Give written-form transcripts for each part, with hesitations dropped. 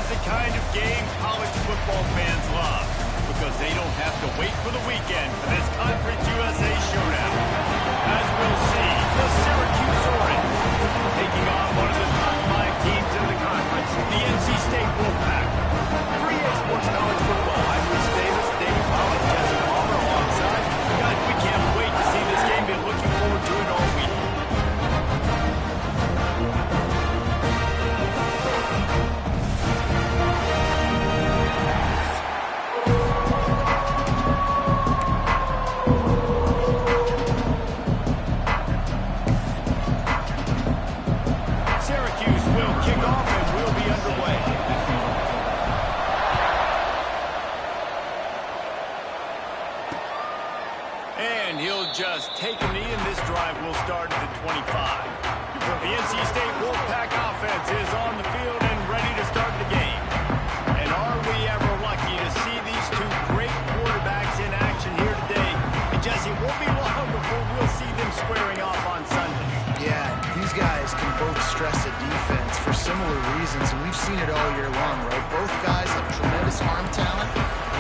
is the kind of game college football fans love because they don't have to wait for the weekend for this Conference USA showdown. As we'll see, the Syracuse Orange taking on one of the top 5 teams in the conference, the NC State Wolfpack. 3A Sports College Football. I'm Chris Davis, David Collins, Jesse Palmer alongside. Guys, we can't wait to see this game. Been looking forward to it all week. Syracuse will kick off and we'll be underway. And he'll just take a knee, and this drive will start at the 25. The NC State Wolfpack offense is on the field and ready to start the game. And are we ever lucky to see these two great quarterbacks in action here today? And Jesse, it won't be long before we'll see them squaring off on Sunday. Yeah, these guys can both stress a defense for similar reasons, and we've seen it all year long, right? Both guys have tremendous arm talent.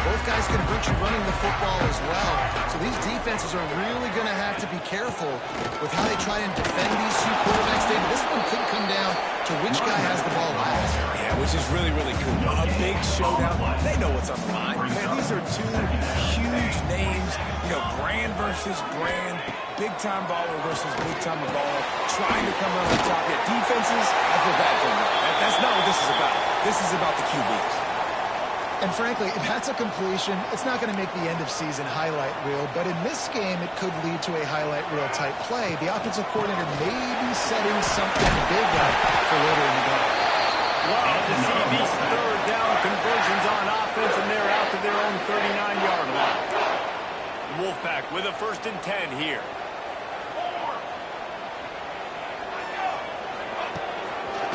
Both guys can hurt you running the football as well. So these defenses are really going to have to be careful with how they try and defend these two quarterbacks. David, this one could come down to which guy has the ball last. Yeah, which is really, really cool. A big showdown. They know what's on the line. Man, these are two huge names. You know, brand versus brand. Big-time baller versus big-time baller. Trying to come out on top. Yeah, defenses, I feel bad for them. That's not what this is about. This is about the QBs. And frankly, if that's a completion, it's not going to make the end-of-season highlight reel. But in this game, it could lead to a highlight reel type play. The offensive coordinator may be setting something big up for later in the game. Love to see these third down conversions on offense, and they're out to their own 39-yard line. Wolfpack with a 1st and 10 here.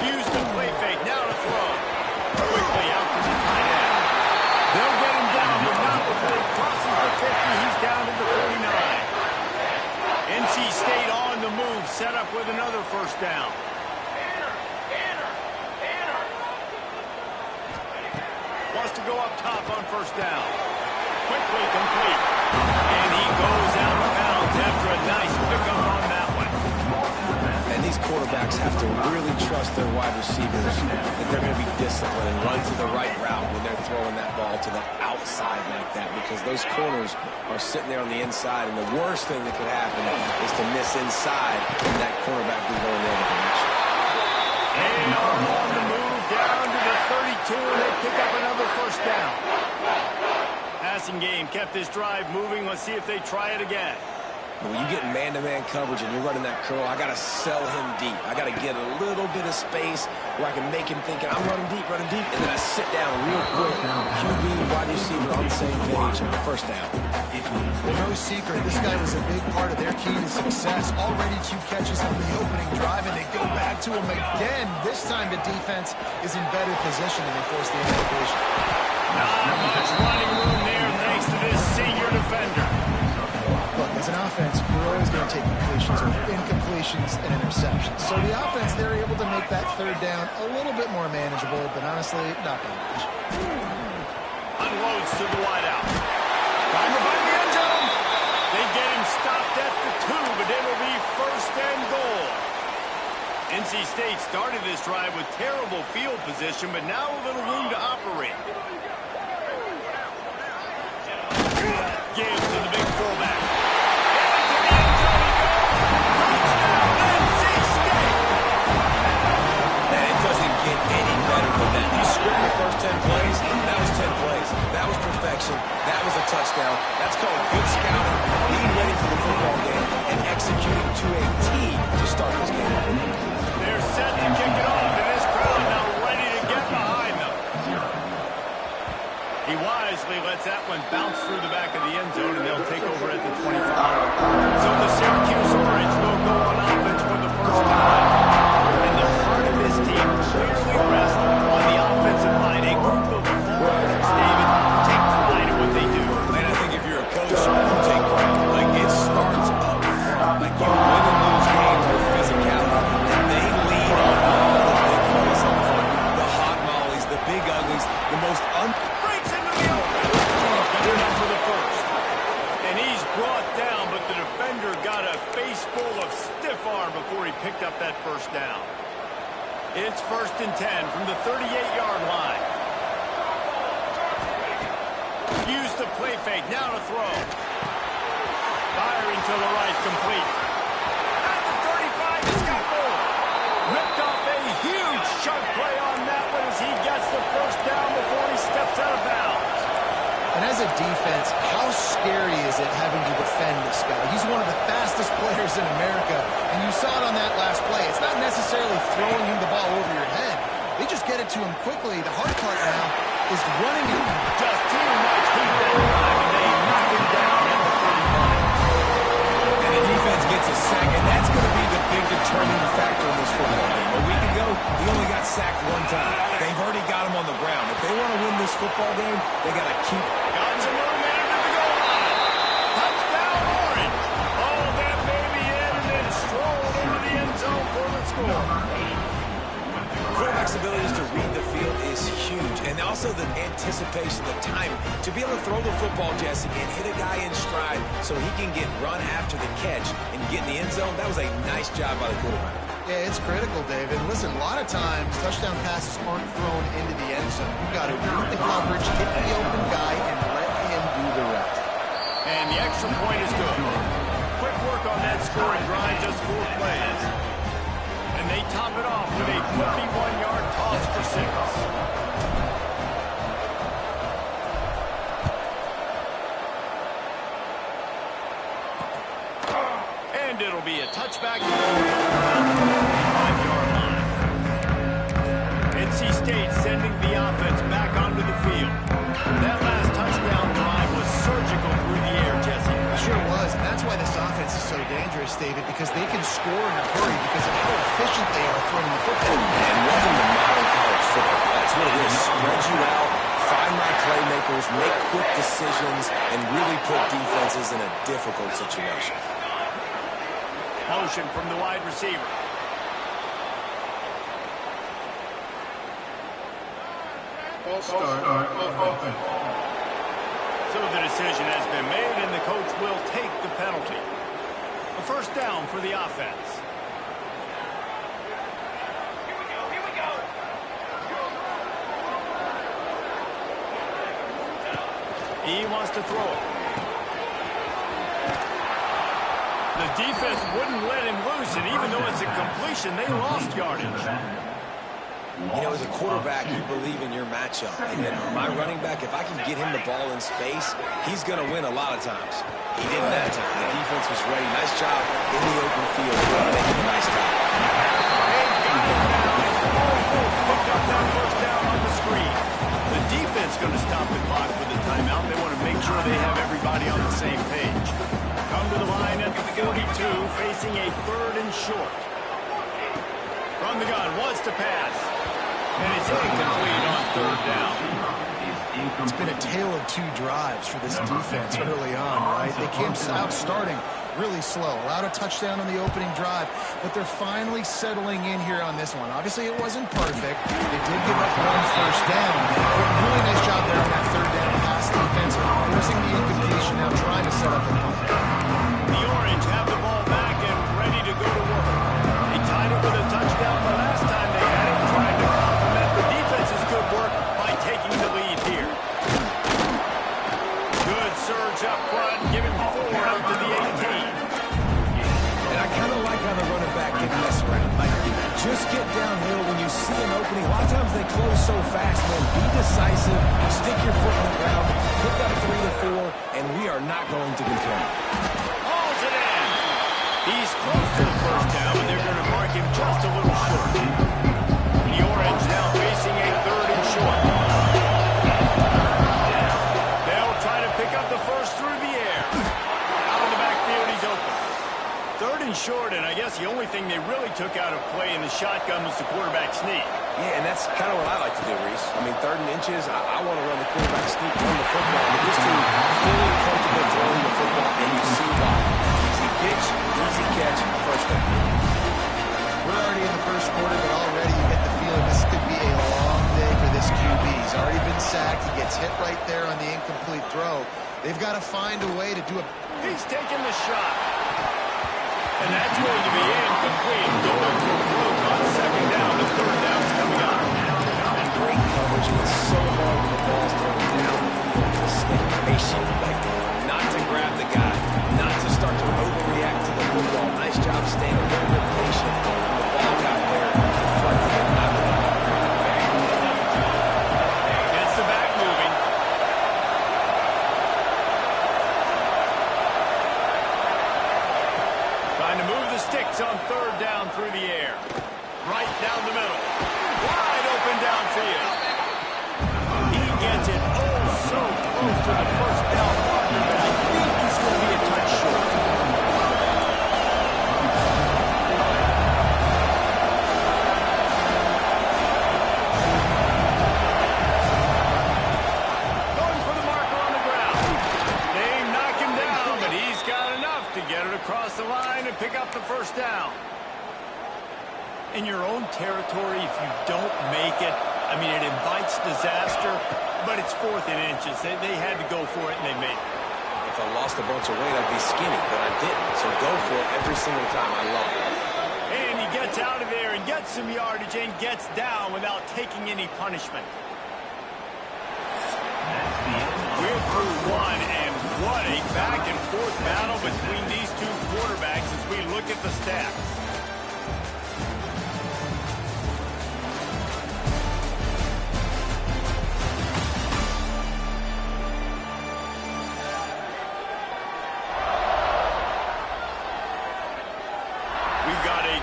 Use the play fake. Now to throw. Quickly out to the tight end. They'll get him down, but not before he crosses the 50. He's down to the 49. NC State on the move, set up with another 1st down. Wants to go up top on 1st down. Quickly complete. And he goes out of bounds after a nice pickup on that one. And these quarterbacks have to really trust their wide receivers that they're going to be disciplined and run to the right route when they're throwing that ball to the outside like that, because those corners are sitting there on the inside, and the worst thing that could happen is to miss inside and that quarterback be going the other direction. And on the move down to the 32, and they pick up another 1st down. Passing game kept this drive moving. Let's see if they try it again. When you get man-to-man coverage and you're running that curl, I got to sell him deep. I got to get a little bit of space where I can make him think I'm running deep, and then I sit down real quick. QB, wide receiver on the same page. 1st down. Well, no secret, this guy was a big part of their key to success. Already 2 catches on the opening drive, and they go back to him again. This time the defense is in better position, and they force the incompletion. Not much running room there thanks to this senior defender. Look, as an offense, we're always going to take completions over incompletions and interceptions. So the offense, they're able to make that 3rd down a little bit more manageable, but honestly, not that much. Unloads to the wideout. Time to find the end zone. They get him stopped at the 2, but it'll be 1st and goal. NC State started this drive with terrible field position, but now a little room to operate. Gives to the big fullback. Man, it doesn't get any better than that. You script the first 10 plays, that was 10 plays. That was perfection. That was a touchdown. That's called good scouting, being ready for the football game, and executing to a T to start this game. They're set to kick it off, and this crowd now ready to get behind them. He wisely lets that one bounce through the back of the end zone, and they'll take over at the 25. So the Syracuse Orange will go on offense for the 1st time. And the heart of this team clearly rests on the offensive line. A group of veterans, David, who take pride in what they do. And I think if you're a coach, you take pride. Like, it starts up front. Like, you win and lose games with physicality, and they lead on all the big plays up front. The hot mollies, the big ugly. arm before he picked up that first down. It's 1st and 10 from the 38-yard line. Use the play fake, now to throw. Firing to the right, complete. At the 35, he's got more. Ripped off a huge chunk play on that one as he gets the first down before he steps out of bounds. And as a defense, how scary is it having to defend this guy? He's one of the fastest players in America, and you saw it on that last play. It's not necessarily throwing him the ball over your head. They just get it to him quickly. The hard part now is running him. Just too much heat that time, and they knock him down at the 35. And the defense gets a sack, and that's going to be the big determining factor in this football game. A week ago, he only got sacked one time. They've already got him on the ground. If they want to win this football game, they got to keep. Got some momentum to the goal line. Touchdown, Orange. Oh, that baby in and then strolled into the end zone for the score. Quarterback's abilities to read the field is huge, and also the anticipation, the time to be able to throw the football, Jesse, and hit a guy in stride so he can get run after the catch and get in the end zone. That was a nice job by the quarterback. Yeah, it's critical, David. Listen, a lot of times touchdown passes aren't thrown into the end zone. You've got to read the coverage, hit the open guy, and let him do the rest. And the extra point is good. Quick work on that scoring drive, just 4 plays. And they top it off with a 51-yard toss for 6. And it'll be a touchback. 5-yard line. NC State sending the offense back onto the field. That last touchdown drive was surgical through the air, Jesse. It sure was, and that's why this offense is so dangerous, David, because they can score in a hurry because of how efficient they are throwing the football. And welcome to modern college football. That's what it is. Spread you out, find my playmakers, make quick decisions, and really put defenses in a difficult situation. Motion from the wide receiver. Start offense. So the decision has been made, and the coach will take the penalty. A first down for the offense. Here we go. He wants to throw it. The defense wouldn't let him loose, and even though it's a completion, they lost yardage. You know, as a quarterback, you believe in your matchup. And my running back, if I can get him the ball in space, he's going to win a lot of times. He didn't that time. The defense was ready. Nice job in the open field. Making a nice job. Picked up that first down on the screen. The defense going to stop the clock with a timeout. They want to make sure they have everybody on the same page. Come to the line at the 42, facing a 3rd and short. From the gun, wants to pass. And it's incomplete on 3rd down. It's been a tale of 2 drives for this defense early on, right? They came out starting really slow. Allowed a touchdown on the opening drive, but they're finally settling in here on this one. Obviously, it wasn't perfect. They did give up 1 first down. But really nice job there on that 3rd down pass defense, forcing the incompletion, now trying to set up the punt. The Orange have the ball back and ready to go to work. They tied it with a touchdown the last time they had it, trying to complement the defense's good work by taking the lead here. Good surge up front, giving 4 out to the 18. And I kind of like how the running back can mess around. Like, just get downhill when you see an opening. A lot of times they close so fast, man. Be decisive, stick your foot in the ground, put that 3 to 4, and we are not going to complain. Hauls it in. He's close to the first down, and they're going to mark him just a little short. The Orange now facing a 3rd and short. They'll try to pick up the first through the air. Out of the backfield, he's open. 3rd and short, and I guess the only thing they really took out of play in the shotgun was the quarterback sneak. Yeah, and that's kind of what I like to do, Reese. I mean, 3rd and inches, I want to run the quarterback sneak, run the football. But this team fully comfortable throwing the football, and you see why. Easy pitch, easy catch, first down. We're already in the first quarter, but already you get the feeling this could be a long day for this QB. He's already been sacked. He gets hit right there on the incomplete throw. They've got to find a way to do a... He's taking the shot. And that's going to be incomplete. Going for broke on second down. The third down's coming up. Great coverage, and it's so hard when the ball's thrown down the field to stay patient, like not to grab the guy, not to start to overreact to the football. Nice job staying a little bit patient. The ball got there, deflected it, not going to help. Gets the back moving. Trying to move the sticks on third down through the air. Right down the middle. Wide open downfield. He gets it so close to the first down marker, but I think he's going to be a touch short. Going for the marker on the ground. They knock him down, but he's got enough to get it across the line and pick up the first down. In your own territory, if you don't make it, I mean, it invites disaster, but it's 4th and inches. They had to go for it, and they made it. If I lost a bunch of weight, I'd be skinny, but I didn't. So go for it every single time. I love it. And he gets out of there and gets some yardage and gets down without taking any punishment. We're through one, and what a back-and-forth battle between these two quarterbacks as we look at the stats.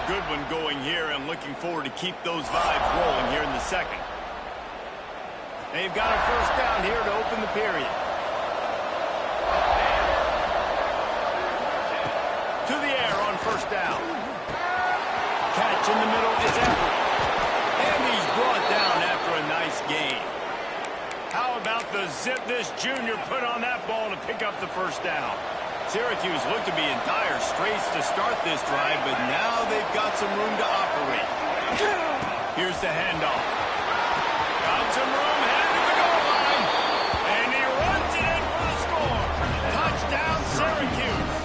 Good one going here. I'm looking forward to keep those vibes rolling here in the second. They've got a first down here to open the period. To the air on first down. Catch in the middle. It's Everett. And he's brought down after a nice gain. How about the zip this junior put on that ball to pick up the first down? Syracuse looked to be in dire straits to start this drive, but now they've got some room to operate. Here's the handoff. Got some room, headed to the goal line. And he runs it in for the score. Touchdown, Syracuse.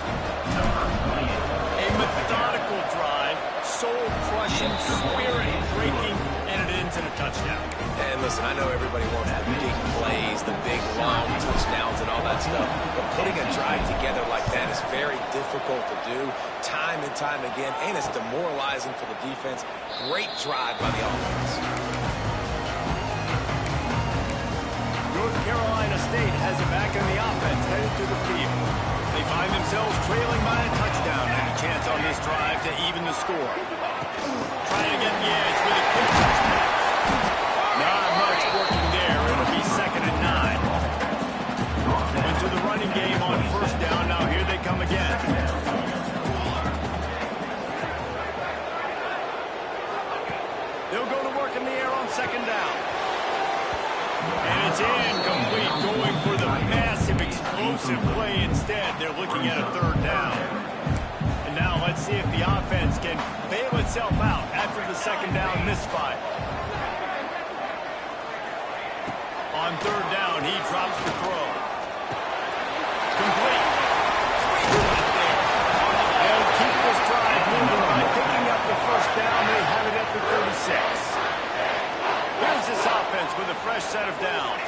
A methodical drive, soul-crushing, spirit-breaking, and it ends in a touchdown. And listen, I know everybody wants the big plays, the big long touchdowns and all that stuff, but putting a drive together like that is very difficult to do time and time again, and it's demoralizing for the defense. Great drive by the offense. North Carolina State has it back in the offense, headed to the field. They find themselves trailing by a touchdown. Any chance on this drive to even the score. Trying to get the edge with a quick touchdown. Not much working there. It'll be 2nd and 9. Went to the running game on first down. Now here they come again. They'll go to work in the air on second down. And it's incomplete, going for the massive explosive play instead. They're looking at a third down. And now let's see if the offense can bail itself out after the second down misfire. On third down, he drops the throw. Complete. They'll keep this drive moving by picking up the first down. They have it at the 36. Here's this offense with a fresh set of downs.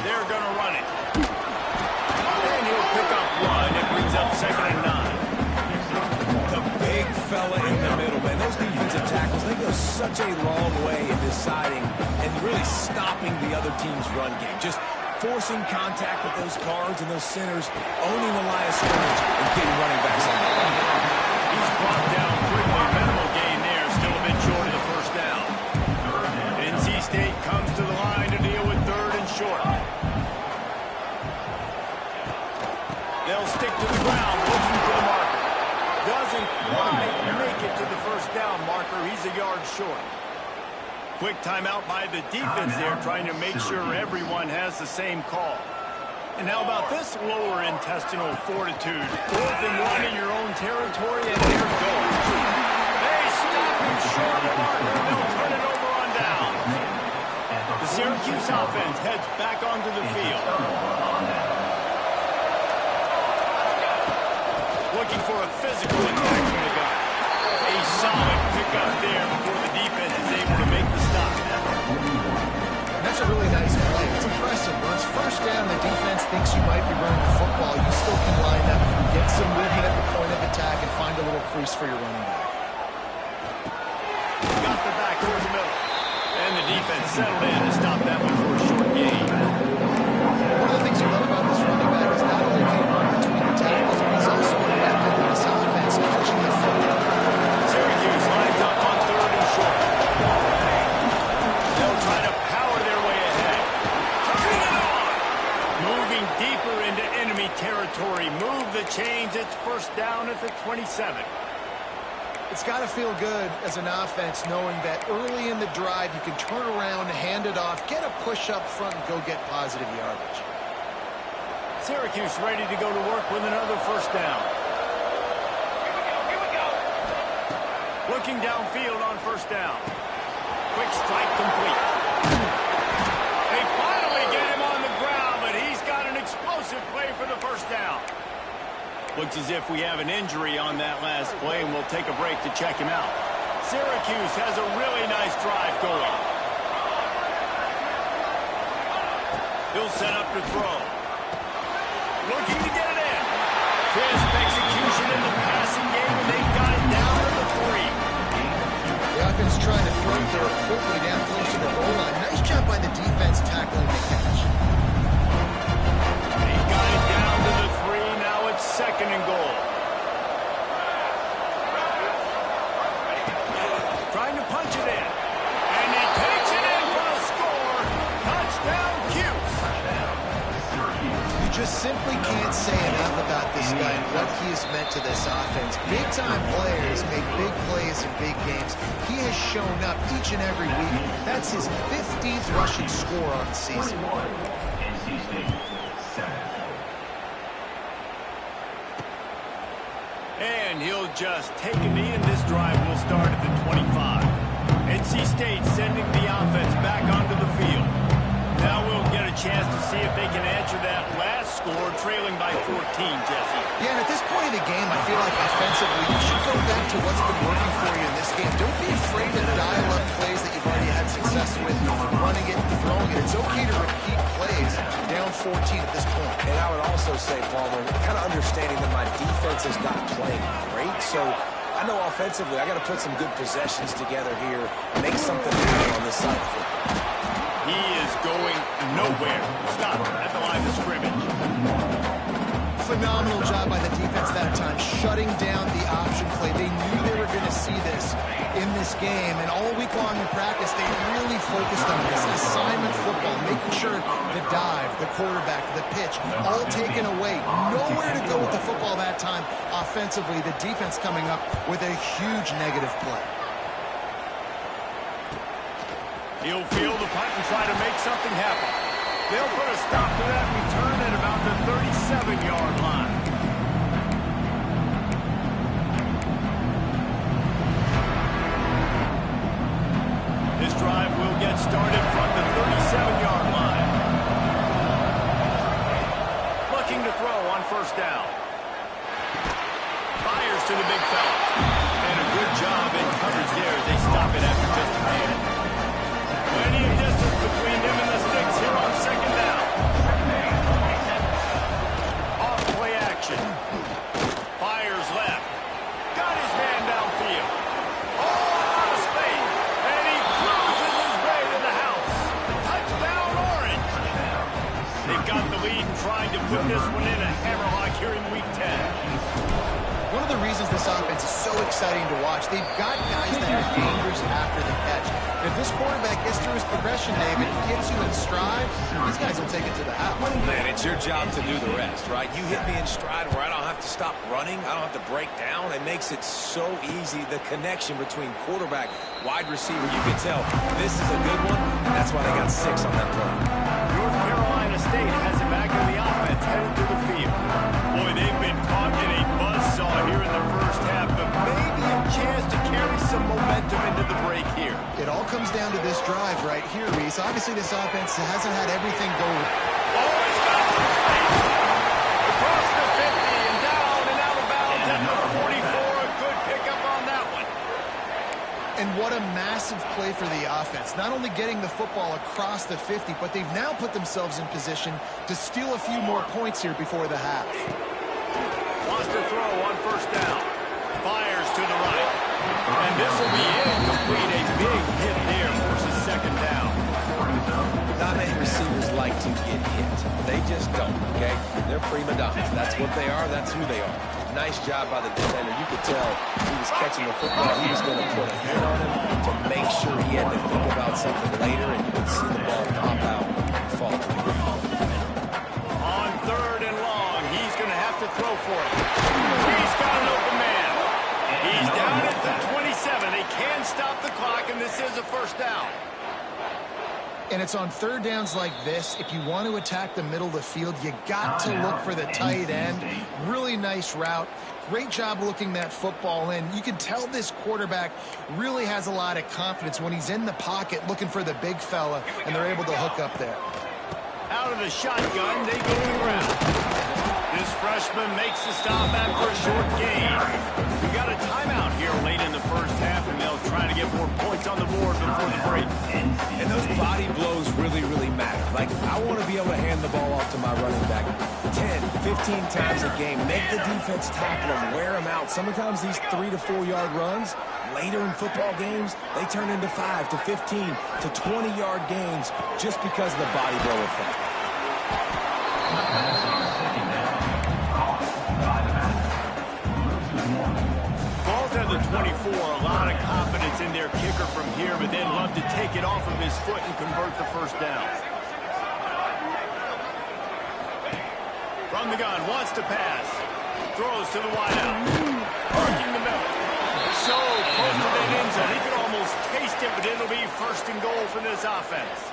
They're going to run it. And he'll pick up one. It brings up 2nd and 9. The big fella in the middle, man. Those defensive tackles, they go such a long way in deciding and really stopping the other team's run game. Just forcing contact with those guards and those centers, owning the line of scrimmage, and getting running backs on the line. He's brought down quickly. Minimal gain there. Still a bit short of the first down. NC State comes to the line to deal with 3rd and short. They'll stick to the ground, looking for the marker. Doesn't quite make it to the first down marker. He's a yard short. Quick timeout by the defense there, trying to make sure everyone has the same call. And how about this lower intestinal fortitude? 4th and 1 in your own territory, and they're going. They stop him short of the marker. They'll turn it over on down. The Syracuse offense heads back onto the field. looking for a physical attack from the gun. A solid pickup there before the defense is able to make the stop. That's a really nice play. It's impressive. When it's first down, the defense thinks you might be running the football. You still can line up, get some movement at the point of attack, and find a little crease for your running back. Got the back towards the middle. And the defense settled in to stop that one for a short gain. One of the things you love about this running back is not only can he run between the tackles, but he's also a weapon in this offense, catching the football. Syracuse lines up on 3rd and short. They'll try to power their way ahead. Turning it on! Moving deeper into enemy territory. Move the chains. It's first down at the 27. It's got to feel good as an offense knowing that early in the drive you can turn around, hand it off, get a push up front, and go get positive yardage. Syracuse ready to go to work with another first down. Here we go. Looking downfield on first down. Quick strike complete. They finally get him on the ground, but he's got an explosive play for the first down. Looks as if we have an injury on that last play, and we'll take a break to check him out. Syracuse has a really nice drive going. He'll set up to throw. Looking to get it in. Crisp execution in the passing game, and they've got it down to the 3. The offense trying to throw it there quickly down close to the goal line. Nice job by the defense tackling the catch. They got it down to the 3. Now it's 2nd and goal. Trying to punch it in. And he takes it in for a score. Touchdown, Cuse. You just simply can't say enough about this guy and what he has meant to this offense. Big-time players make big plays in big games. He has shown up each and every week. That's his 15th rushing score on the season. And he'll just take a knee, and this drive will start at the 25. NC State sending the offense back onto the field. Now we'll get a chance to see if they can answer that last score, trailing by 14, Jesse. Yeah, and at this point of the game, I feel like offensively, you should go back to what's been working for you in this game. Don't be afraid to dial up plays that you've already had success with, running it and throwing it. It's okay to repeat plays down 14 at this point. And I would also say, Palmer, kind of understanding that my defense is not playing great, so I know offensively I got to put some good possessions together here, make something happen on this side of the football. He is going nowhere. Stop at the line of scrimmage. Phenomenal job by the defense that time, shutting down the option play. They knew they were going to see this in this game, and all week long in practice, they really focused on this assignment football, making sure the dive, the quarterback, the pitch, all taken away. Nowhere to go with the football that time. Offensively, the defense coming up with a huge negative play. He'll field the punt and try to make something happen. They'll put a stop to that return at about the 37-yard line. This drive will get started from the 37-yard line. Looking to throw on first down. Fires to the big fella. And a good job in coverage there as they stop it after just a minute. Plenty of distance between them and the sticks here on second down. Off play action. Fires left. Got his man downfield. All out of space. And he cruises his way to the house. Touchdown, Orange. They've got the lead and trying to put this one in a hammerlock here in week 10. One of the reasons this offense is so exciting to watch, they've got guys that are dangerous after the catch. If this quarterback gets through his progression, David, gets you in stride, these guys will take it to the house. Man, it's your job to do the rest, right? You hit me in stride where I don't have to stop running. I don't have to break down. It makes it so easy, the connection between quarterback, wide receiver. You can tell this is a good one, and that's why they got 6 on that play. North Carolina State has it back in the offense, headed to the field. Boy, they've been caught in a buzzsaw here in the first half, but maybe a chance to carry some momentum into the break here. It all comes down to this drive right here, Reese. Obviously, this offense hasn't had everything go. Oh, he's got some space. Across the 50 and down and out of bounds at for the offense. Not only getting the football across the 50, but they've now put themselves in position to steal a few more points here before the half. Wants to throw on first down. Fires to the right. And this will be incomplete. A big hit there versus second down. Not many receivers like to get hit. They just don't, okay? They're prima donnas. That's what they are. That's who they are. Nice job by the defender. You could tell he was catching the football. He was going to put a hit on him to make sure he had to think about something later, and you could see the ball pop out and fall to the ground. On third and long, he's going to have to throw for it. He's got an open man. He's down at the 27. They can stop the clock, and this is a first down. And it's on third downs like this, if you want to attack the middle of the field, you got to look for the tight end. Really nice route. Great job looking that football in. You can tell this quarterback really has a lot of confidence when he's in the pocket looking for the big fella, and they're able to hook up there. Out of the shotgun, they go to the ground. This freshman makes the stop after a short gain. We got a timeout here late in the first half, and they'll try to get more points on the board before the break. And those body blows really, really matter. Like, I want to be able to hand the ball off to my running back 10, 15 times a game. Make the defense tackle them, wear them out. Sometimes these 3 to 4 yard runs, later in football games, they turn into 5 to 15 to 20 yard gains just because of the body blow effect. At the 24, a lot of confidence in their kicker from here, but they'd love to take it off of his foot and convert the first down. From the gun, wants to pass. Throws to the wideout. Parking the middle. So close to that end zone. He could almost taste it, but it'll be first and goal for this offense.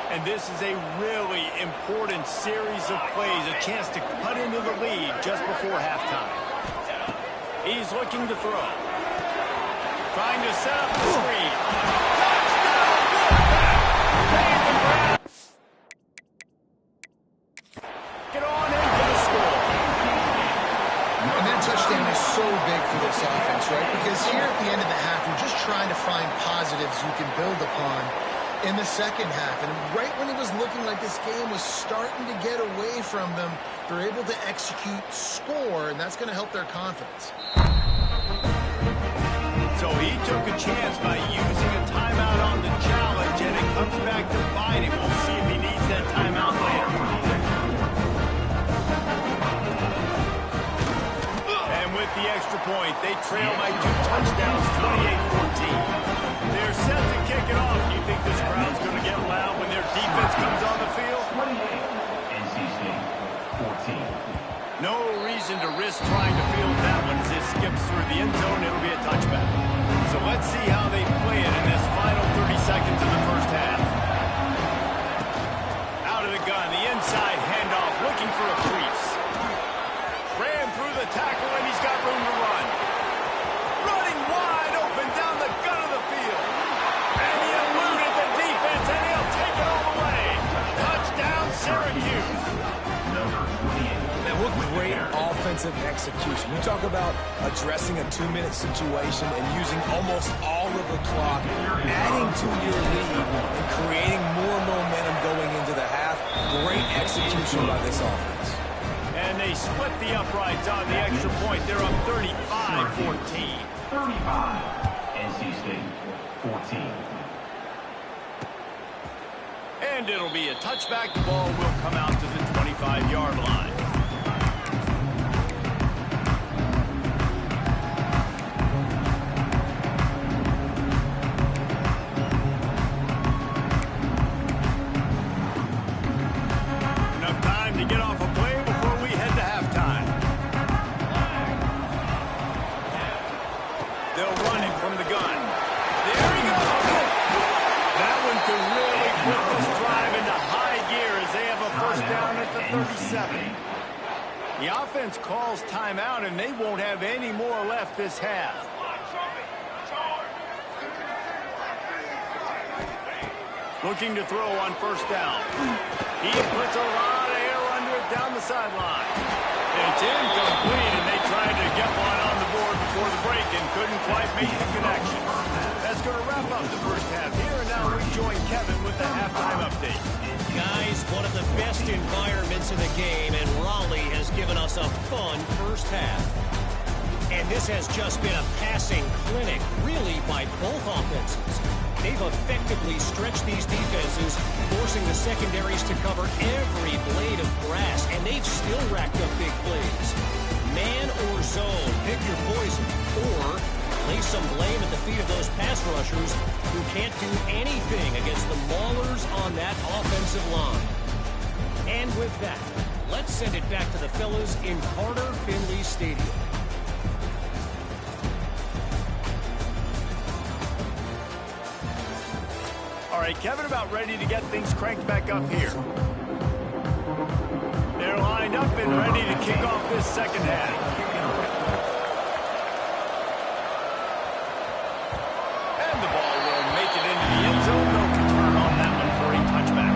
And this is a really important series of plays, a chance to cut into the lead just before halftime. He's looking to throw. Trying to set up the screen. Get on in for the score. And that touchdown is so big for this offense, right? Because here at the end of the half, you're just trying to find positives you can build upon in the second half. And right when it was looking like this game was starting to get away from them, they're able to execute, score, and that's going to help their confidence. So he took a chance by using a timeout on the challenge, and it comes back to bite him. We'll see if he needs that timeout later. And with the extra point, they trail by 2 touchdowns, 28-14. They're set to kick it off. Do you think this crowd's going to get loud when their defense comes on the field? NC State 14. No reason to risk trying to field that one as it skips through the end zone. It'll be a touchback. So let's see how they play it in this final 30 seconds of the first half. Out of the gun, the inside handoff, looking for a crease. Ran through the tackle, and he's got room to run. Running wide open down the gun of the field. And he eluded the defense, and he'll take it all the way. Touchdown, Syracuse. What great offensive execution. You talk about addressing a 2-minute situation and using almost all of the clock, adding to your lead and creating more momentum going into the half. Great execution by this offense. And they split the uprights on the extra point. They're up 35-14. 35. NC State 14. And it'll be a touchback. The ball will come out to the 25-yard line. The offense calls timeout, and they won't have any more left this half. Looking to throw on first down. He puts a lot of air under it down the sideline. It's incomplete, and they tried to get one on the board before the break and couldn't quite make the connection. That's going to wrap up the first half here, and now we join Kevin with the halftime update. Guys, one of the best environments in the game, and Raleigh has given us a fun first half. And this has just been a passing clinic, really, by both offenses. They've effectively stretched these defenses, forcing the secondaries to cover every blade of grass, and they've still racked up big plays. Man or zone, pick your poison, or lay some blame at the feet of those pass rushers who can't do anything against the maulers on that offensive line. And with that, let's send it back to the fellas in Carter Finley Stadium. All right, Kevin about ready to get things cranked back up here. They're lined up and ready to kick off this second half. And the ball will make it into the end zone. No return on that one for a touchback.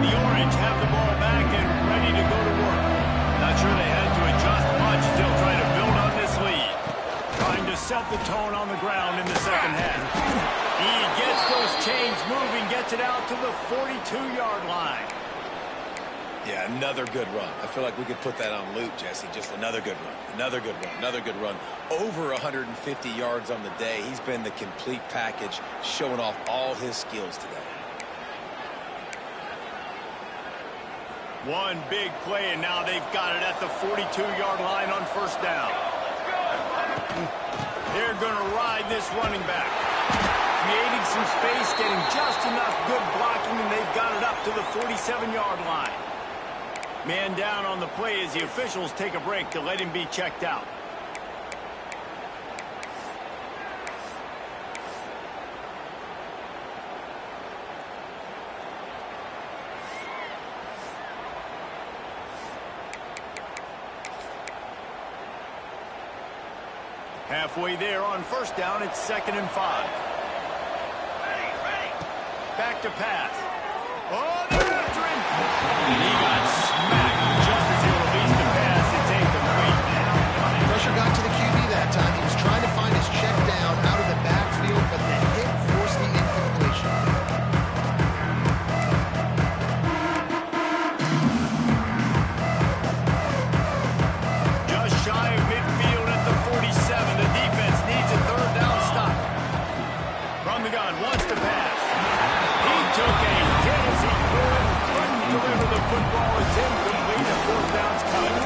The Orange have the ball back and ready to go to work. Not sure they had to adjust much. Still trying to build on this lead. Trying to set the tone on the ground in the second half. He gets those chains moving, gets it out to the 42-yard line. Yeah, another good run. I feel like we could put that on loop, Jesse. Just another good run, another good run, another good run. Over 150 yards on the day. He's been the complete package, showing off all his skills today. One big play, and now they've got it at the 42-yard line on first down. They're going to ride this running back. Creating some space, getting just enough good blocking, and they've got it up to the 47-yard line. Man down on the play as the officials take a break to let him be checked out. Halfway there on first down, it's 2nd and 5. Back to pass. Oh, they're after him. He got smacked just as he released the pass. It's incomplete. Pressure got to the QB that time. He was trying to find his check down out of the backfield, but the hit forced the incompletion. Just shy of midfield at the 47. The defense needs a third down stop. From the gun, wants to pass. He took a hit as he couldn't deliver the football. It's incomplete. The fourth down's coming.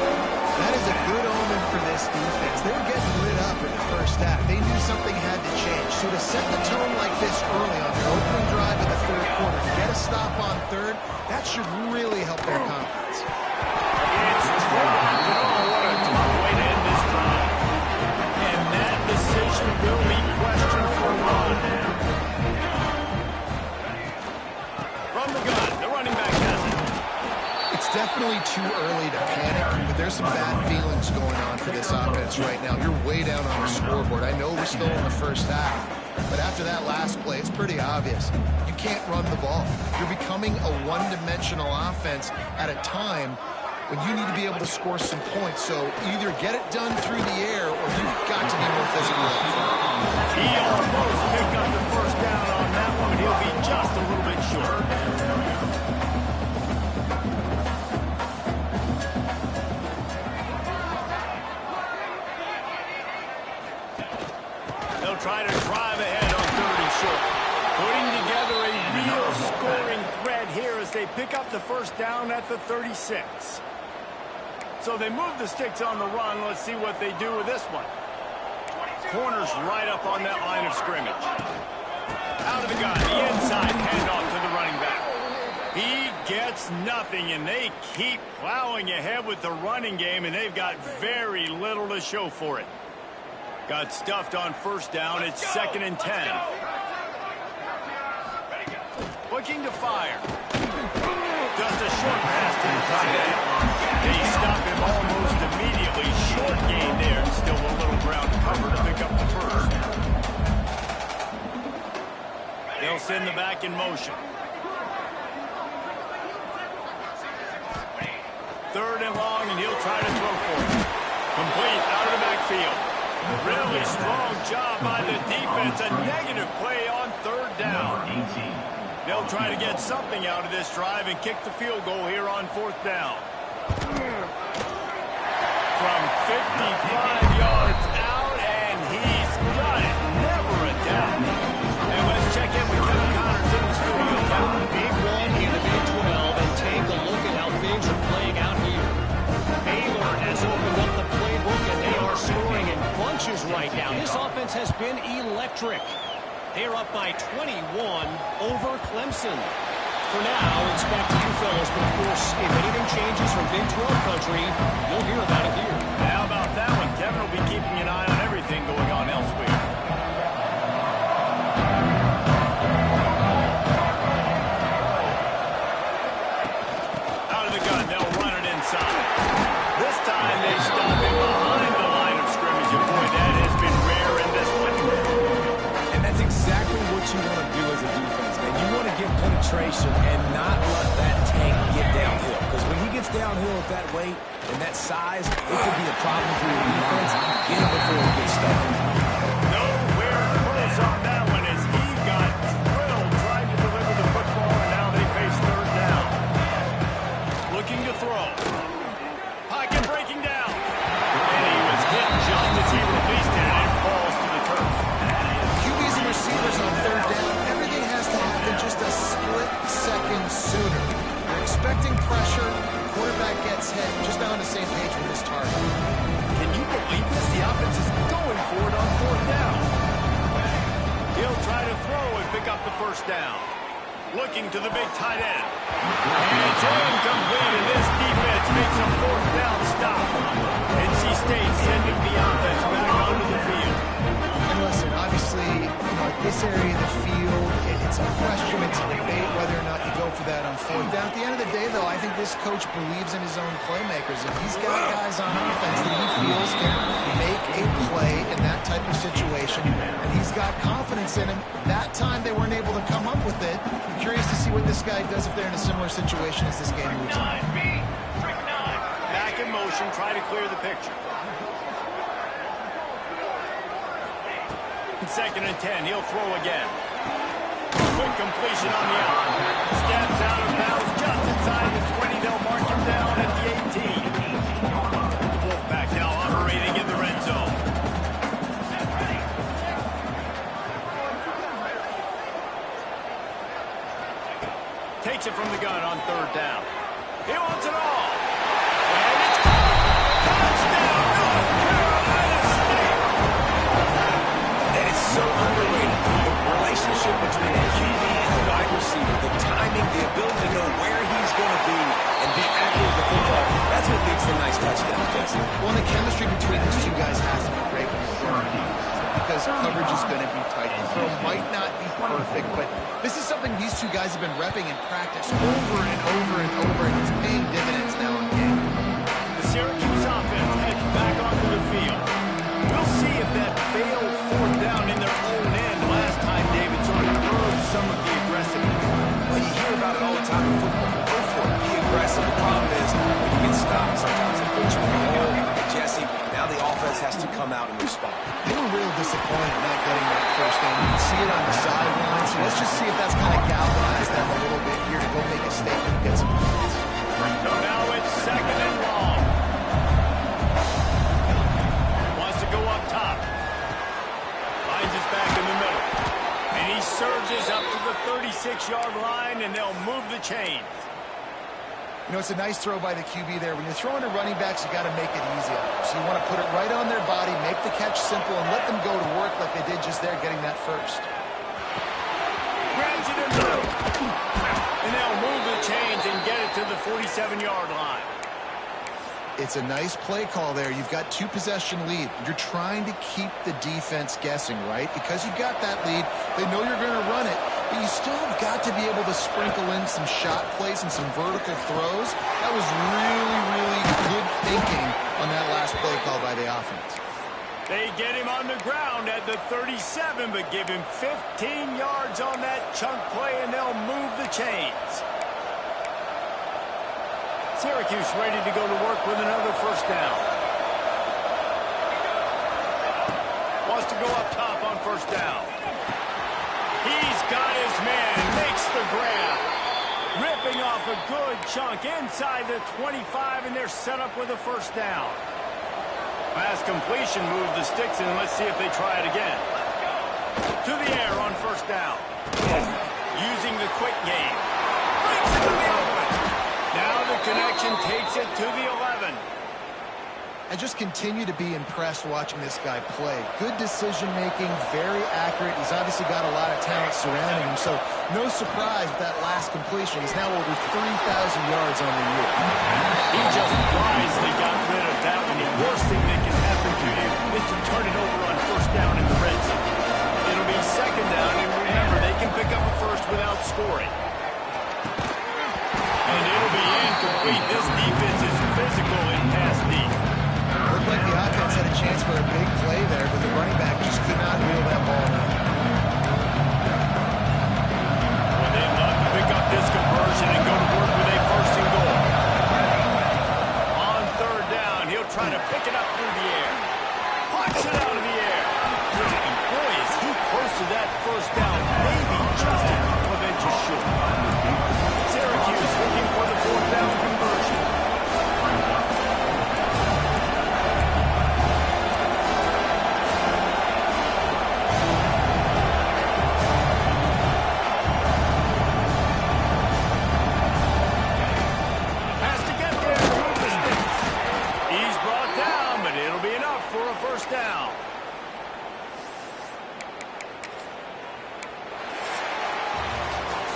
That is a good omen for this defense. They were getting lit up in the first half. They knew something had to change. So to set the tone like this early on their opening drive in the third quarter, to get a stop on third, that should really help their confidence. It's dropped. Oh, what a tough way to end this drive. And that decision will be questioned for one. From the gun, the running back has it. It's definitely too early to panic, but there's some bad feelings going on for this offense right now. You're way down on the scoreboard. I know we're still in the first half, but after that last play, it's pretty obvious. You can't run the ball. You're becoming a one-dimensional offense at a time when you need to be able to score some points. So either get it done through the air or you've got to be more physical up front. He almost picked up the first down on that one, but he'll be just a little bit short. They'll try to drive ahead on 3rd and short. Putting together a real scoring threat here as they pick up the first down at the 36. So they move the sticks on the run. Let's see what they do with this one. Corners right up on that line of scrimmage. Out of the gun, the inside handoff to the running back. He gets nothing, and they keep plowing ahead with the running game, and they've got very little to show for it. Got stuffed on first down. It's 2nd and 10. Looking to fire. Just a short pass to the tight end. They stop him almost immediately. Short gain there. Still a little ground cover to pick up the first. They'll send the back in motion. 3rd and long, and he'll try to throw for it. Complete out of the backfield. Really strong job by the defense. A negative play on third down. They'll try to get something out of this drive and kick the field goal here on fourth down. From 55 yards out, and he's got it. Never a doubt. And let's check in with Kevin Connors in the studio. Big one in the Big 12, and take a look at how things are playing out here. Baylor has opened up the playbook, and they are scoring in bunches right now. This offense has been electric. They're up by 21 over Clemson. For now, expect you fellas, but of course, if anything changes from Big 12 country, you'll hear about it here. How about that one? Kevin will be keeping an eye on everything going on elsewhere. Out of the gun, they'll run it inside. This time they stop him behind the line of scrimmage. And boy, that has been rare in this one. And that's exactly what you want to do as a defense, man. You want to get penetration and not let that tank get downhill. Because when he gets downhill at that weight and that size, it could be a problem for your defense. Get him before he gets started. Nowhere close on that one as he got drilled trying to deliver the football, and now they face third down. Looking to throw. Pocket breaking down. And he was hit just as he released it, and it falls to the turf. QBs and receivers on third down, everything has to happen just a split second sooner. They're expecting pressure. Quarterback gets hit. Just not on the same page with his target. Can you believe this? The offense is going for it on fourth down. He'll try to throw and pick up the first down. Looking to the big tight end. And it's incomplete, and this defense makes a fourth down stop. NC State sending the offense back onto the field. And listen, obviously, at this area of the field, it's a question, it's a debate whether or not you go for that on fourth down. At the end of the day, though, I think this coach believes in his own playmakers. If he's got guys on offense that he feels can make a play in that type of situation, and he's got confidence in him, that time they weren't able to come up with it. I'm curious to see what this guy does if they're in a similar situation as this game moves on. Back in motion, try to clear the picture. Second and 10, he'll throw again. Quick completion on the out. Steps out of bounds just inside the 20. They'll mark him down at the 18. Wolfpack now operating in the red zone. Takes it from the gun on third down. He wants it all. And it's touchdown, North Carolina State. It's so underrated. The relationship between the QB and the wide receiver, the timing, the ability to know where he's going to be and be accurate with the football, that's what leads to a nice touchdown, Jesse. Well, the chemistry between these two guys has to be great when you're throwing because coverage is going to be tight. The throw might not be perfect, but this is something these two guys have been repping in practice over and over and over, and it's paying dividends now in game. The Syracuse offense heads back onto the field. We'll see if that failed fourth down in their own end last time David sort of curbed some of the aggressiveness. Well, you hear about it all the time in football. Go for it. Be aggressive. The problem is when you get stopped, sometimes it puts you in the hole. Jesse, now the offense has to come out and respond. They were real disappointed not getting that first down. You can see it on the sideline, so let's just see if that's kind of galvanized them a little bit here to go make a statement and get some points. So now it's second and long. Wants to go up top. Finds his back in the middle. And he surges up to the 36-yard line, and they'll move the chains. You know, it's a nice throw by the QB there. When you're throwing to running backs, you got to make it easy on them. So you want to put it right on their body, make the catch simple, and let them go to work like they did just there, getting that first. Grabs it in the middle. And they'll move the chains and get it to the 47-yard line. It's a nice play call there. You've got two-possession lead. You're trying to keep the defense guessing, right? Because you've got that lead, they know you're going to run it, but you still have got to be able to sprinkle in some shot plays and some vertical throws. That was really, really good thinking on that last play call by the offense. They get him on the ground at the 37, but give him 15 yards on that chunk play, and they'll move the chains. Syracuse ready to go to work with another first down. They'll go up top on first down. He's got his man, makes the grab. Ripping off a good chunk inside the 25, and they're set up with a first down. Pass completion, move the sticks in. Let's see if they try it again. To the air on first down. Using the quick game. Brings it to the open. Now the connection takes it to the 11. I just continue to be impressed watching this guy play. Good decision-making, very accurate. He's obviously got a lot of talent surrounding him, so no surprise with that last completion. He's now over 3,000 yards on the year. He just wisely got rid of that one. The worst thing that can happen to you is to turn it over on first down in the red zone. It'll be second down, and remember, they can pick up a first without scoring. And it'll be incomplete. This defense is physical in pass deep. Looked like the offense had a chance for a big play there, but the running back just could not reel that ball in. Well, they'd love to pick up this conversion and go to work with a first and goal. On third down, he'll try to pick it up through the air. Pucks it out of the air. And boy, is he close to that first down, maybe just a couple of inches short. Syracuse looking for the fourth down conversion. Down.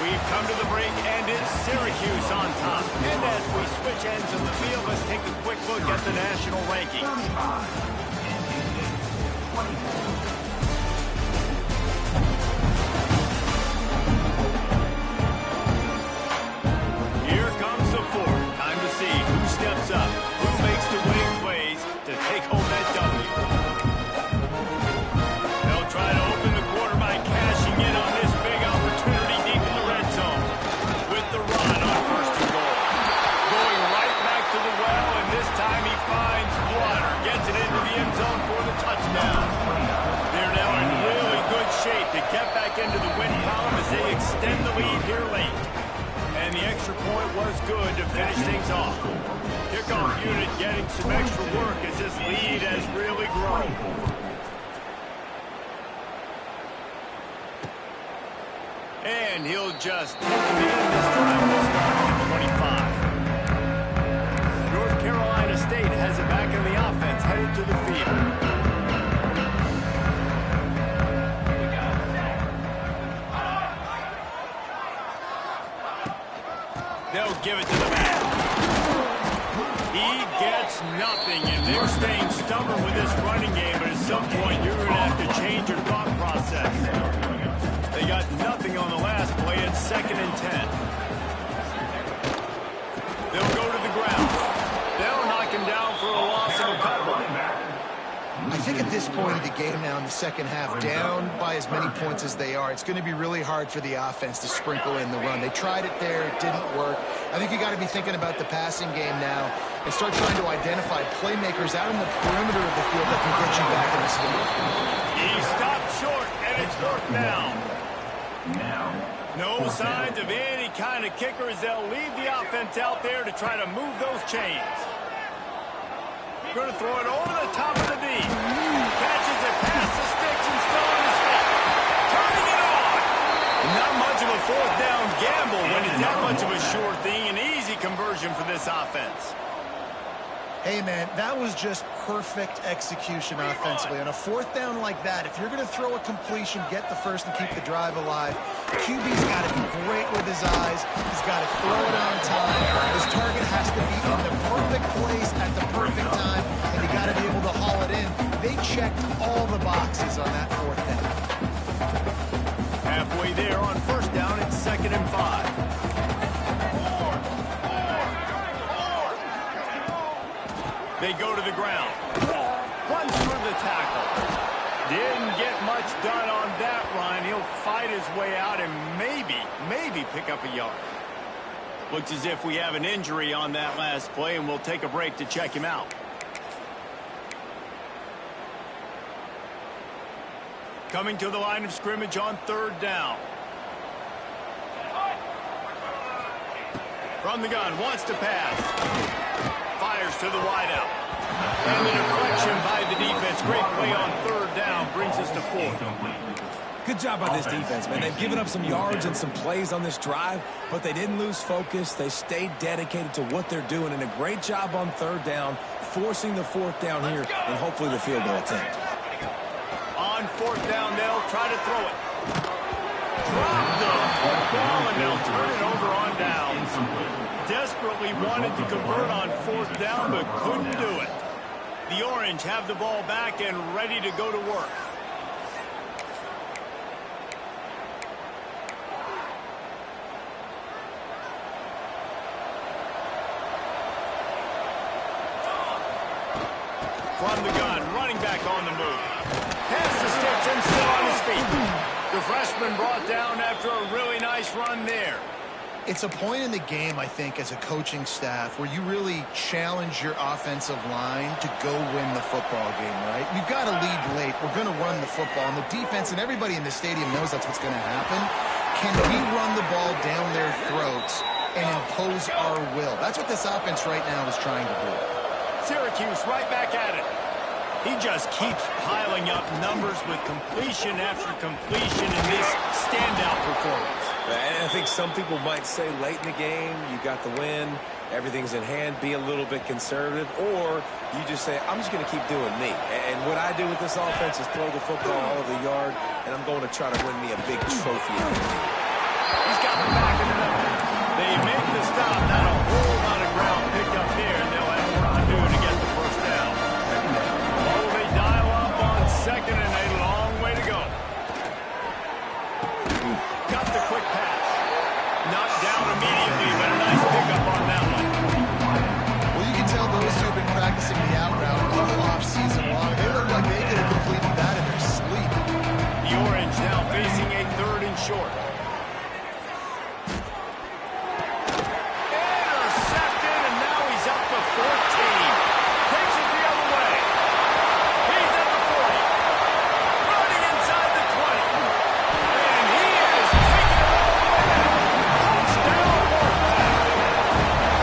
We've come to the break, and it's Syracuse on top. And as we switch ends on the field, let's take a quick look at the national rankings. Here comes the fourth. Time to see who steps up, who makes the winning plays to take home that W. Try to open the quarter by cashing in on this big opportunity deep in the red zone. With the run on first and goal. Going right back to the well, and this time he finds Water. Gets it into the end zone for the touchdown. They're now in really good shape to get back into the win column as they extend the lead here late. And the extra point was good to finish things off. Kickoff unit getting some extra work as this lead has really grown. And he'll just take it in this time. We'll start at 25. North Carolina State has it back in the offense, headed to the field. They'll give it to the man. He gets nothing, and they're staying stubborn with this running game, but at some point you're going to have to change your thought process. They got nothing on the last play. It's 2nd and 10. They'll go to the ground. They'll knock him down for a loss of a couple. I think at this point of the game now in the second half, down by as many points as they are, it's going to be really hard for the offense to sprinkle in the run. They tried it there. It didn't work. I think you got to be thinking about the passing game now and start trying to identify playmakers out in the perimeter of the field that can get you back in this game. He stopped short, and it's 4th down. No signs of any kind of kicker as they'll leave the offense out there to try to move those chains. Going to throw it over the top of the D. Catches it past the sticks and still on his feet. Turning it on. Not much of a 4th down gamble when it's that much of a sure thing. An easy conversion for this offense. Hey, man, that was just perfect execution offensively. On a 4th down like that, if you're going to throw a completion, get the first and keep the drive alive, QB's got to be great with his eyes. He's got to throw it on time. His target has to be in the perfect place at the perfect time, and you got to be able to haul it in. They checked all the boxes on that 4th down. Halfway there on first down, it's 2nd and 5. They go to the ground. Runs through the tackle. Didn't get much done on that run. He'll fight his way out and maybe pick up a yard. Looks as if we have an injury on that last play, and we'll take a break to check him out. Coming to the line of scrimmage on 3rd down. From the gun, wants to pass. Fires to the wideout. And the deflection by the defense. Great play on 3rd down. Brings us to 4th. Good job by this defense, man. They've given up some yards and some plays on this drive, but they didn't lose focus. They stayed dedicated to what they're doing, and a great job on 3rd down, forcing the 4th down here, and hopefully the field goal attempt. On 4th down, they'll try to throw it. Drop the football, and they'll turn it over on downs. Desperately wanted to convert on 4th down, but couldn't do it. The Orange have the ball back and ready to go to work. From the gun, running back on the move. Pass the sticks and still on his feet. The freshman brought down after a really nice run there. It's a point in the game, I think, as a coaching staff where you really challenge your offensive line to go win the football game, right? We've got to lead late. We're going to run the football. And the defense and everybody in the stadium knows that's what's going to happen. Can we run the ball down their throats and impose our will? That's what this offense right now is trying to do. Syracuse right back at it. He just keeps piling up numbers with completion after completion in this standout performance. And I think some people might say late in the game, you got the win, everything's in hand, be a little bit conservative, or you just say, I'm just going to keep doing me. And what I do with this offense is throw the football all over the yard, and I'm going to try to win me a big trophy. He's got the back of the number. They make the stop, not a whole lot of ground picked up there, and they'll have work to do to get the first down. Oh, they dial up on 2nd and a long way to go. Got the quick pass. Knocked down immediately, but a nice pickup on that one. Well, you can tell those who have been practicing the out route all off-season long. They look like they could have completed that in their sleep. The Orange now facing a 3rd and short. Intercepted, and now he's up to 14. Takes it the other way. He's at the 40. Running inside the 20. And he is taking it all the way down. Touchdown,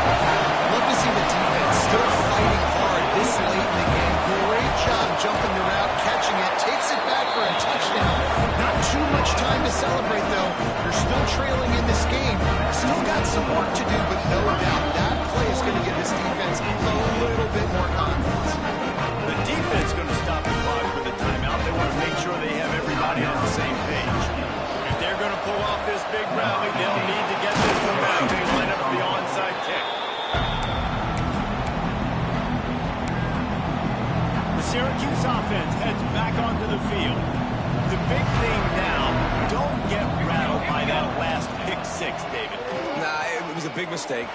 Wolfpack. Love to see the defense still fighting hard this late in the game. Great job jumping the route, catching it, takes it back for a touchdown. Not too much time to celebrate, though. They're still trailing in this game. Still got some work to do, but no doubt that play is going to give this defense a little bit more confidence. The defense going to stop the clock with a timeout. They want to make sure they have everybody on the same page. If they're going to pull off this big rally, they'll need to get this one back. They line up for the onside kick. The Syracuse offense heads back onto the field. The big thing now, don't get rattled by that last pick 6, David. Nah, it was a big mistake.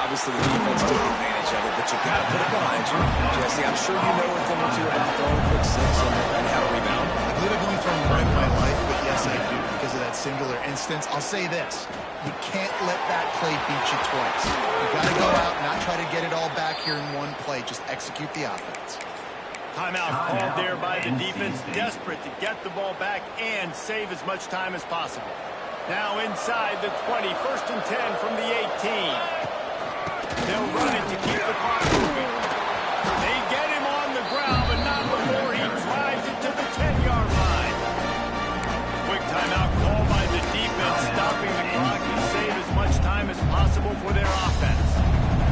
Obviously, the defense took advantage of it, but you got to put it behind you. Jesse, I'm sure you know a thing or two about throwing pick 6 and how to rebound. I believe I've only thrown one in my life, but yes, I do because of that singular instance. I'll say this. You can't let that play beat you twice. You got to go out and not try to get it all back here in one play. Just execute the offense. Timeout called there by the defense, desperate to get the ball back and save as much time as possible. Now inside the 20, 1st and 10 from the 18. They'll run it to keep the clock moving. They get him on the ground, but not before he drives it to the 10-yard line. Quick timeout call by the defense, stopping the clock to save as much time as possible for their offense.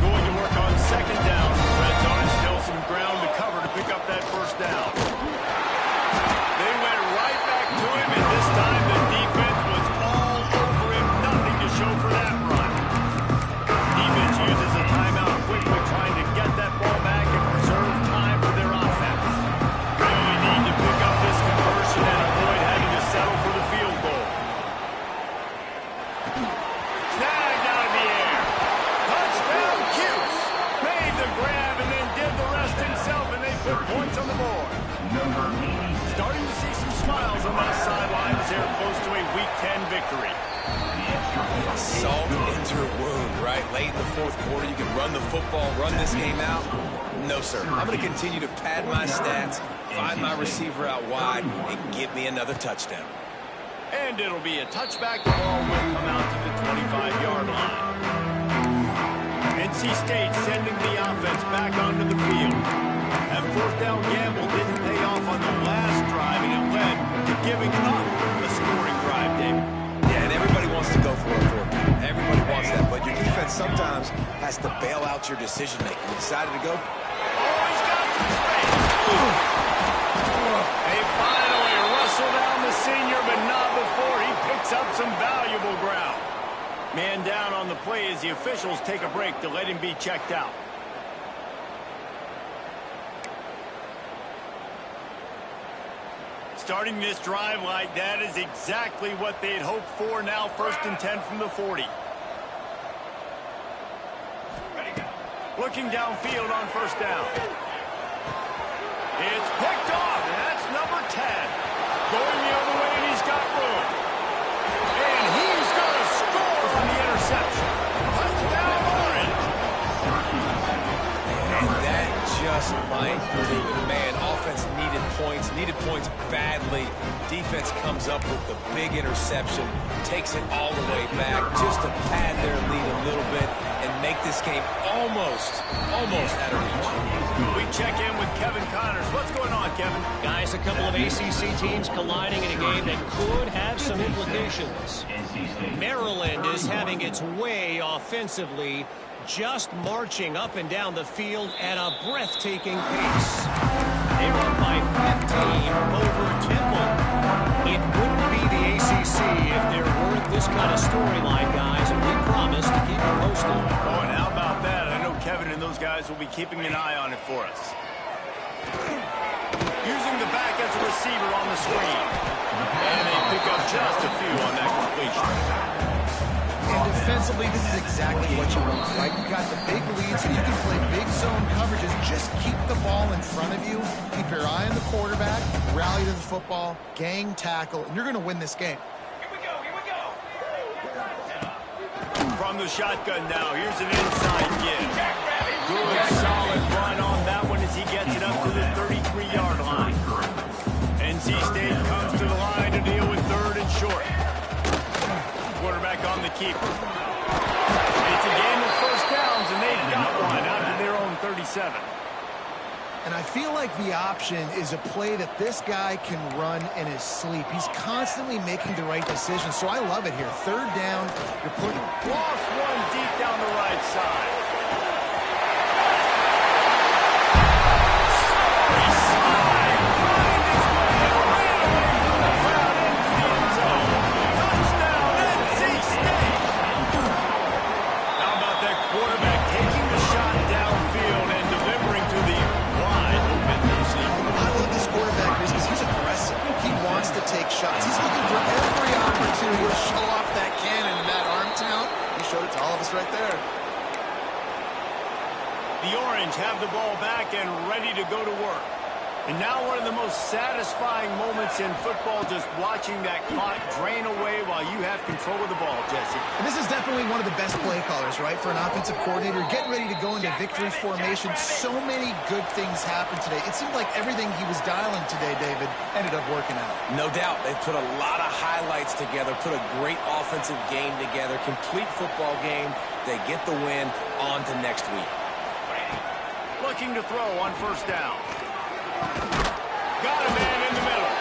Going to work on 2nd down. Red Zone, still some ground to cover to pick up that first down. They went right back to him, and this time the defense was all over him. Nothing to show for that run. Defense uses a timeout quickly, trying to get that ball back and preserve time for their offense. Really need to pick up this conversion and avoid having to settle for the field goal. Snagged out of the air. Touchdown, Cuse. Made the grab and then did the rest himself, and they put points on the board. Starting to see some smiles on that sideline as they're close to a Week 10 victory. Salt into your wound, right? Late in the fourth quarter, you can run the football, run this game out. No, sir. I'm going to continue to pad my stats, find my receiver out wide, and give me another touchdown. And it'll be a touchback. The ball will come out to the 25-yard line. NC State sending the offense back onto the field. That fourth down gamble didn't pay off on the last drive, and it led to giving up a scoring drive, David. Yeah, and everybody wants to go for a fourth down. Everybody wants that, but your defense sometimes has to bail out your decision-making. You decided to go. Oh, he's got some space. They finally wrestle down the senior, but not before he picks up some valuable ground. Man down on the play as the officials take a break to let him be checked out. Starting this drive like that is exactly what they'd hoped for. Now 1st and 10 from the 40. Looking downfield on 1st down. It's picked off, and that's number 10. Going the other way, and he's got room. And he's going to score on the interception. Touchdown, Orange. And that just might do it. Man, offense needed points badly. Defense comes up with the big interception, takes it all the way back just to pad their lead a little bit and make this game almost out of reach. We check in with Kevin Connors. What's going on, Kevin? Guys, a couple of ACC teams colliding in a game that could have some implications. Maryland is having its way offensively, just marching up and down the field at a breathtaking pace. They're up by 15 over Temple. It wouldn't be the ACC if there weren't this kind of storyline, guys, and we promise to keep you posted. Oh, and how about that? I know Kevin and those guys will be keeping an eye on it for us. Using the back as a receiver on the screen. And they pick up just a few on that completion. And defensively, this is exactly what you want, right? You got the big leads, and you can play big zone coverages. Just keep the ball in front of you. Keep your eye on the quarterback, rally to the football, gang tackle, and you're going to win this game. Here we go, here we go. From the shotgun now, here's an inside give. Good, solid run on that one as he gets it up to the 33-yard line. NC State comes to the line to deal with 3rd and short. Quarterback on the keeper. It's a game of 1st downs, and they've got one out to their own 37. And I feel like the option is a play that this guy can run in his sleep. He's constantly making the right decision, so I love it here. 3rd down, you're putting... Lost one deep down the right side. Take shots. He's looking for every opportunity to show off that cannon and that arm talent. He showed it to all of us right there. The Orange have the ball back and ready to go to work. And now one of the most satisfying moments in football, just watching that clock drain away while you have control of the ball, Jesse. And this is definitely one of the best play callers, right, for an offensive coordinator. Getting ready to go into victory formation. So many good things happened today. It seemed like everything he was dialing today, David, ended up working out. No doubt. They put a lot of highlights together, put a great offensive game together, complete football game. They get the win. On to next week. Looking to throw on 1st down. Got a man in the middle.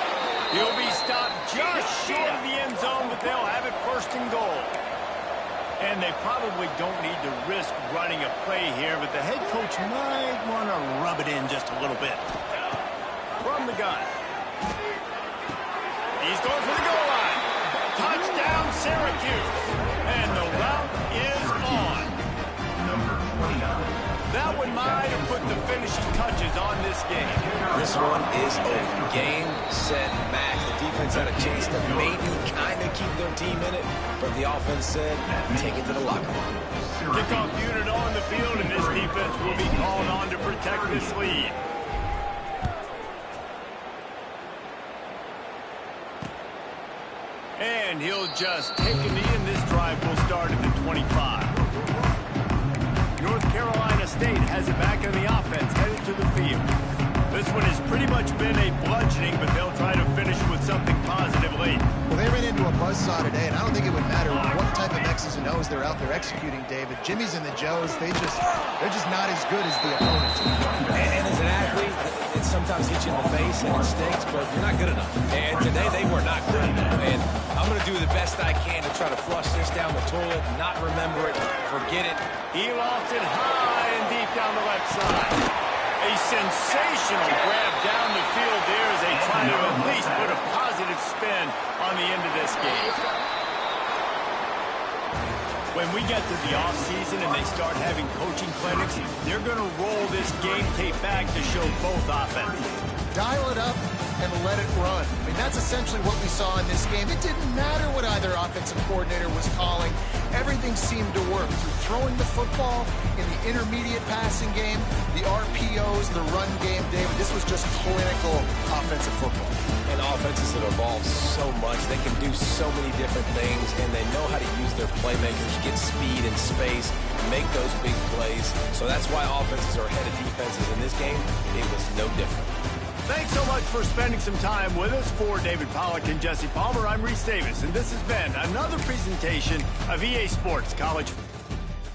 He'll be stopped just short of the end zone, but they'll have it 1st and goal. And they probably don't need to risk running a play here, but the head coach might want to rub it in just a little bit. From the gun. He's going for the goal line. Touchdown, Syracuse. And the route is on. Number 29. That one might have put the finishing touches on this game. This one is over. Game, set, match. The defense had a chance to maybe kind of keep their team in it, but the offense said, take it to the locker room. Kickoff unit on the field, and this defense will be called on to protect this lead. And And he'll just take a knee, and this drive will start at the 25. North Carolina State has it back in the offense, headed to the field. This one has pretty much been a bludgeoning, but they'll try to finish with something positive late. Well, they ran into a buzzsaw today, and I don't think it would matter what type of X's and O's they're out there executing, David. Jimmy's and the Joes, they're just not as good as the opponent. And as an athlete, it sometimes hits you in the face and it stings, but you're not good enough. And today they were not good enough. And I'm going to do the best I can to try to flush this down the toilet, not remember it, forget it. He lost it high and deep down the left side. A sensational grab down the field there as they try to at least put a positive spin on the end of this game. When we get to the offseason and they start having coaching clinics, they're going to roll this game tape back to show both offenses. Dial it up and let it run. I mean, that's essentially what we saw in this game. It didn't matter what either offensive coordinator was calling. Everything seemed to work through throwing the football in the intermediate passing game, the RPOs, the run game, David. This was just clinical offensive football. And offenses have evolved so much. They can do so many different things, and they know how to use their playmakers, get speed and space, make those big plays. So that's why offenses are ahead of defenses in this game. It was no different. Thanks so much for spending some time with us. For David Pollack and Jesse Palmer, I'm Reese Davis, and this has been another presentation of EA Sports College